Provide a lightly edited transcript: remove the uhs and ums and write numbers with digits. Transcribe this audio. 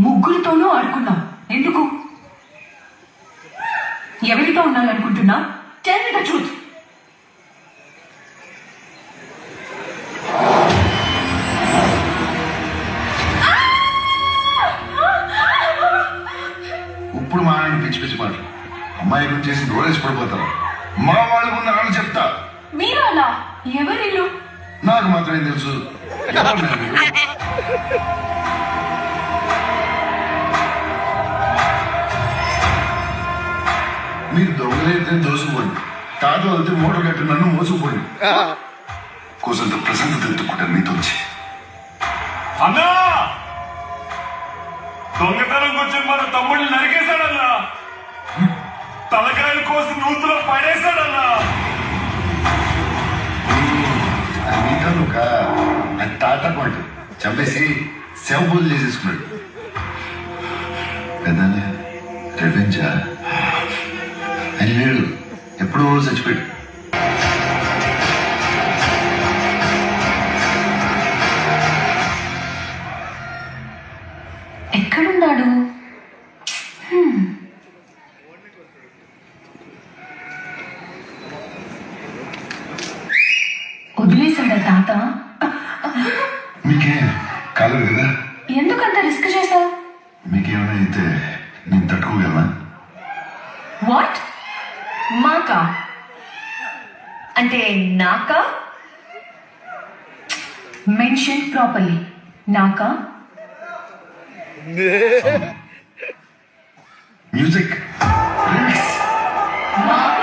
ముగ్గురితోనూ ఆడుకున్నాం. ఎందుకు? ఎవరితో ఉండాలనుకుంటున్నా? Tell me the truth. ఇప్పుడు మా ఆయన పిచ్చి పిచ్చి మాటలు. అమ్మాయి గురించి చేసి నోరేసి పడిపోతారు. మా వాళ్ళు ముందు ఆడ చెప్తా. మీరు అలా ఎవరిల్లు? నాకు మాత్రమే తెలుసు. ఎవరు నేను? మీరు దొంగలైతే దోసుకుపోండి, కాదు అయితే మూటలు కట్టి నన్ను మోసుకుపోండి. కోసంత ప్రశాంతత ఎత్తుకుంటాను మీతో వచ్చి. అన్నా దొంగతనం వచ్చి మన తమ్ముడిని నరికేశాడన్నా. తలకాయల కోసం నూతులో పడేశాడన్నా. అది మీతో అది తాత పాటు చంపేసి శవ పూజ చేసేసుకున్నాడు. పెద్దనే రెవెంజా అని లేడు, ఎప్పుడో చచ్చిపోయాడు. ఎక్కడున్నాడు? వదిలేశాడా తాత? మీకే కాలేదు కదా? ఎందుకంత రిస్క్ చేశావు? మీకేమైనా అయితే నేను తట్టుకోగలనా? వాట్? మాకా అంటే నాకా? Mention properly. నాకా? మ్యూజిక్ నాకా?